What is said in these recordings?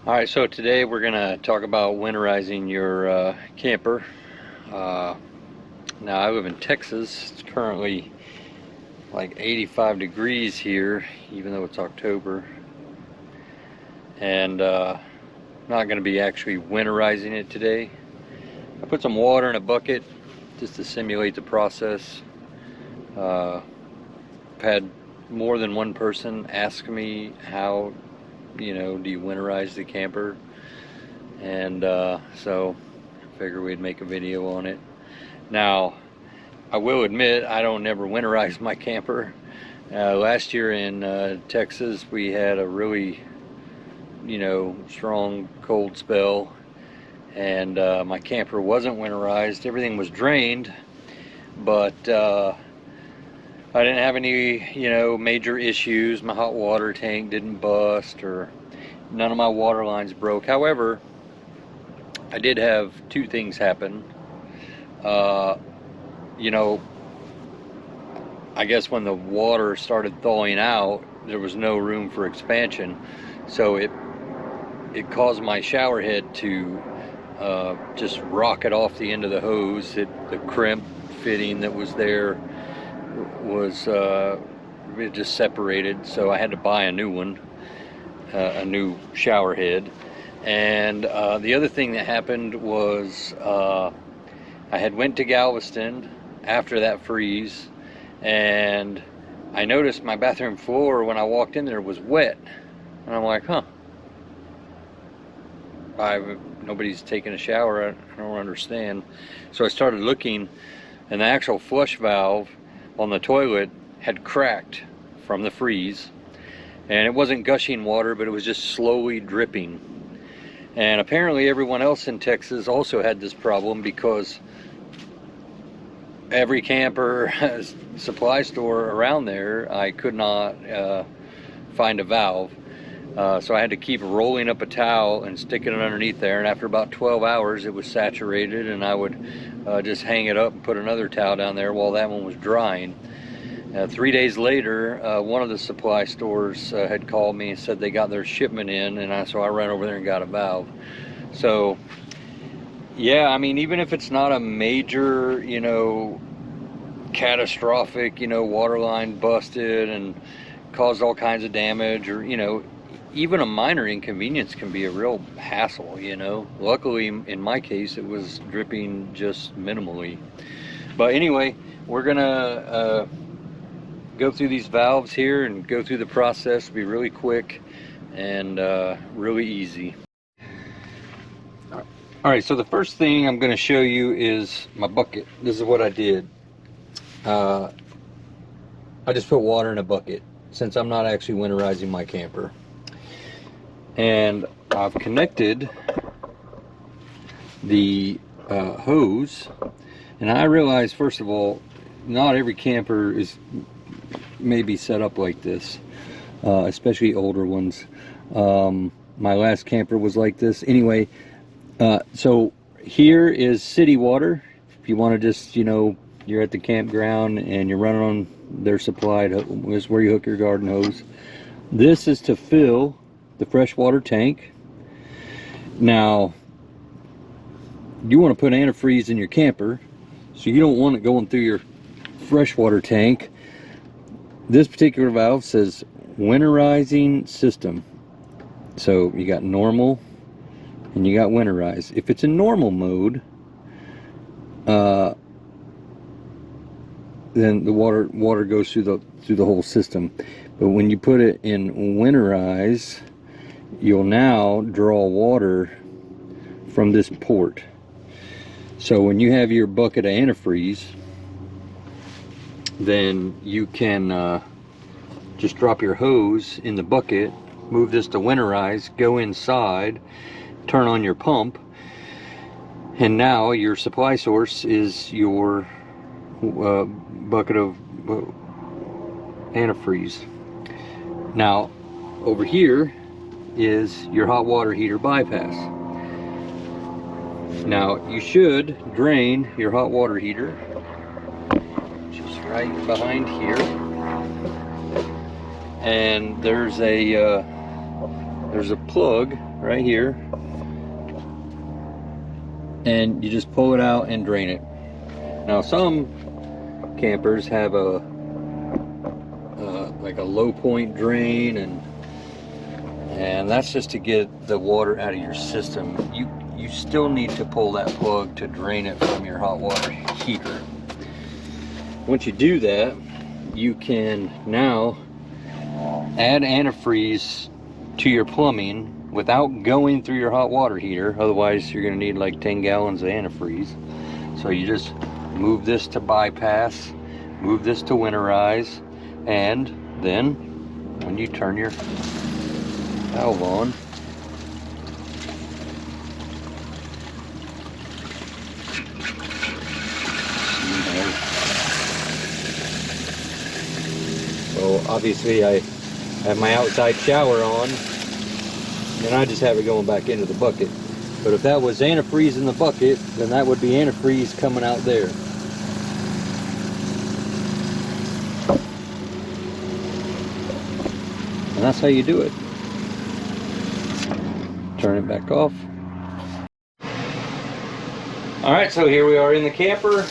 Alright, so today we're going to talk about winterizing your camper. Now I live in Texas. It's currently like 85 degrees here, even though it's October. And not going to be actually winterizing it today. I put some water in a bucket just to simulate the process. I've had more than one person ask me how do you winterize the camper, and so I figured we'd make a video on it. Now I will admit I don't never winterize my camper. Last year in Texas we had a really strong cold spell, and my camper wasn't winterized. Everything was drained, but I didn't have any, major issues. My hot water tank didn't bust, or none of my water lines broke. However, I did have two things happen. I guess when the water started thawing out, there was no room for expansion, so it caused my shower head to just rocket off the end of the hose. The crimp fitting that was there was it just separated, so I had to buy a new one, a new shower head. And the other thing that happened was I had went to Galveston after that freeze, and I noticed my bathroom floor when I walked in there was wet, and I'm like, nobody's taking a shower. I don't understand. So I started looking, and the actual flush valve on the toilet had cracked from the freeze, and it wasn't gushing water, but it was just slowly dripping. And apparently everyone else in Texas also had this problem, because every camper supply store around there, I could not find a valve. So I had to keep rolling up a towel and sticking it underneath there, and after about 12 hours it was saturated, and I would just hang it up and put another towel down there while that one was drying. 3 days later, one of the supply stores had called me and said they got their shipment in, and so I ran over there and got a valve. So yeah, I mean, even if it's not a major, catastrophic, water line busted and caused all kinds of damage, or even a minor inconvenience can be a real hassle. Luckily in my case it was dripping just minimally. But anyway, we're gonna go through these valves here and go through the process. It'll be really quick and really easy. All right, so the first thing I'm going to show you is my bucket. This is what I did. I just put water in a bucket, since I'm not actually winterizing my camper. And I've connected the hose. And I realize, first of all, not every camper may be set up like this, especially older ones. My last camper was like this. Anyway, so here is city water. If you want to just, you're at the campground and you're running on their supplied, this is where you hook your garden hose. This is to fill the freshwater tank. Now, you want to put antifreeze in your camper, so you don't want it going through your freshwater tank. This particular valve says winterizing system. So you got normal and you got winterize. If it's in normal mode, then the water goes through the whole system. But when you put it in winterize, you'll now draw water from this port. So when you have your bucket of antifreeze, then you can just drop your hose in the bucket, move this to winterize, go inside, turn on your pump, and now your supply source is your bucket of antifreeze. Now over here is your hot water heater bypass. Now you should drain your hot water heater just right behind here, and there's there's a plug right here, and you just pull it out and drain it. Now some campers have a like a low point drain, and that's just to get the water out of your system. You still need to pull that plug to drain it from your hot water heater. Once you do that, you can now add antifreeze to your plumbing without going through your hot water heater. Otherwise you're going to need like 10 gallons of antifreeze. So you just move this to bypass, move this to winterize, and then when you turn your valve on, so obviously I have my outside shower on, and I just have it going back into the bucket. But if that was antifreeze in the bucket, then that would be antifreeze coming out there. And that's how you do it. Turn it back off. Alright, so here we are in the camper.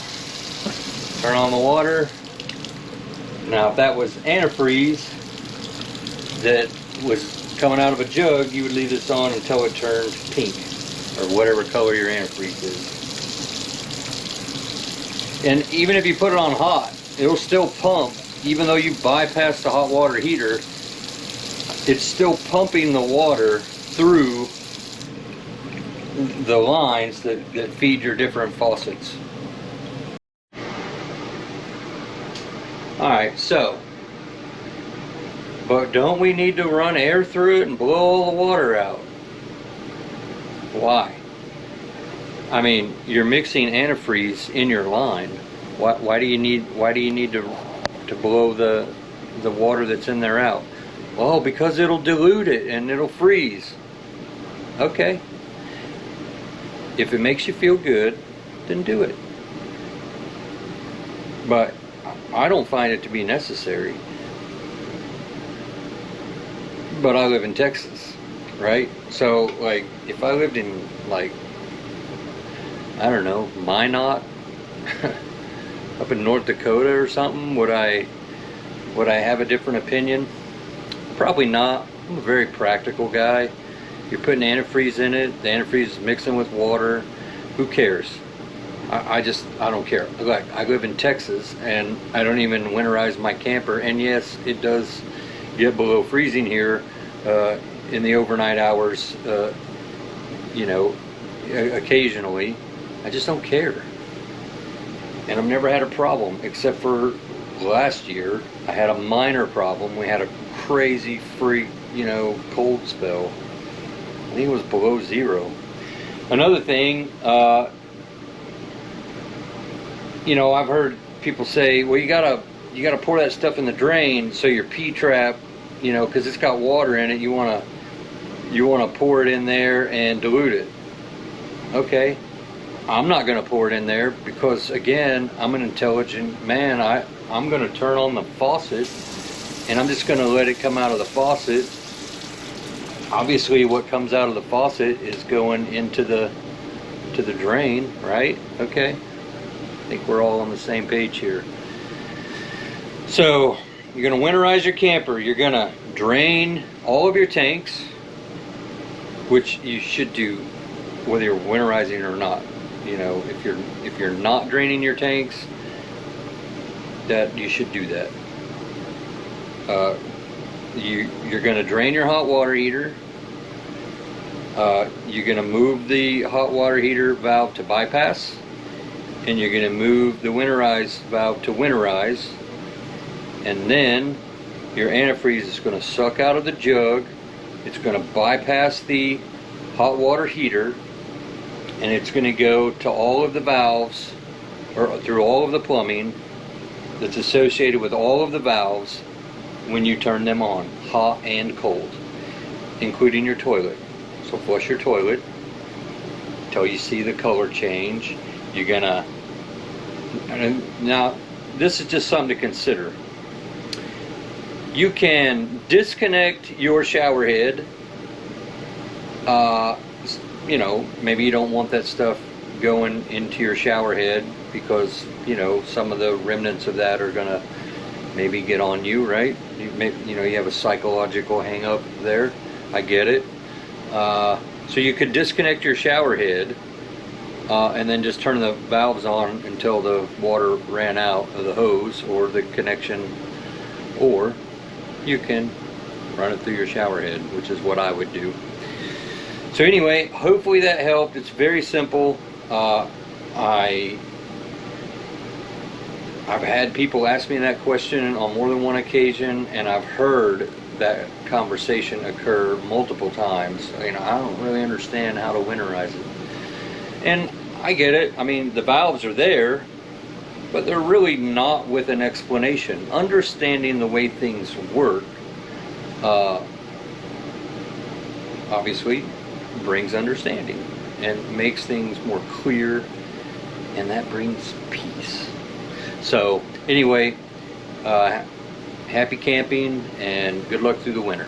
Turn on the water. Now if that was antifreeze that was coming out of a jug, you would leave this on until it turned pink, or whatever color your antifreeze is. And even if you put it on hot, it'll still pump. Even though you bypass the hot water heater, it's still pumping the water through the lines that feed your different faucets. Alright, so, but don't we need to run air through it and blow all the water out? Why? I mean, you're mixing antifreeze in your line. Why do you need to blow the water that's in there out? Well, because it'll dilute it and it'll freeze. Okay. If it makes you feel good, then do it. But I don't find it to be necessary. But I live in Texas, right? So, like, if I lived in, like, I don't know, Minot, up in North Dakota or something, would I have a different opinion? Probably not. I'm a very practical guy. You're putting antifreeze in it, the antifreeze is mixing with water. Who cares? I don't care. Like, I live in Texas and I don't even winterize my camper, and yes, it does get below freezing here in the overnight hours, you know, occasionally. I just don't care. And I've never had a problem, except for last year. I had a minor problem. We had a crazy freak, you know, cold spell. I think it was below zero. Another thing, you know, I've heard people say, well, you gotta pour that stuff in the drain so your P-trap, you know, because it's got water in it, you wanna pour it in there and dilute it. Okay, I'm not gonna pour it in there because, again, I'm an intelligent man. I'm gonna turn on the faucet and I'm just gonna let it come out of the faucet. Obviously what comes out of the faucet is going into the drain, right? Okay, I think we're all on the same page here. So you're going to winterize your camper. You're going to drain all of your tanks, which you should do whether you're winterizing or not. You know, if you're not draining your tanks, that you should do that. You're going to drain your hot water heater. You're going to move the hot water heater valve to bypass, and you're going to move the winterize valve to winterize, and then your antifreeze is going to suck out of the jug. It's going to bypass the hot water heater, and it's going to go to all of the valves, or through all of the plumbing that's associated with all of the valves when you turn them on, hot and cold, including your toilet. So flush your toilet until you see the color change. You're gonna, now this is just something to consider. You can disconnect your shower head You know, maybe you don't want that stuff going into your shower head because, you know, some of the remnants of that are going to maybe get on you, right? You know, you have a psychological hang up there. I get it. So you could disconnect your shower head and then just turn the valves on until the water ran out of the hose or the connection, or you can run it through your shower head, which is what I would do. So anyway, hopefully that helped. It's very simple. I've had people ask me that question on more than one occasion, and I've heard that conversation occur multiple times. You know, I don't really understand how to winterize it. And I get it. I mean, the valves are there, but they're really not with an explanation. Understanding the way things work, obviously, brings understanding and makes things more clear, and that brings peace. So anyway, happy camping and good luck through the winter.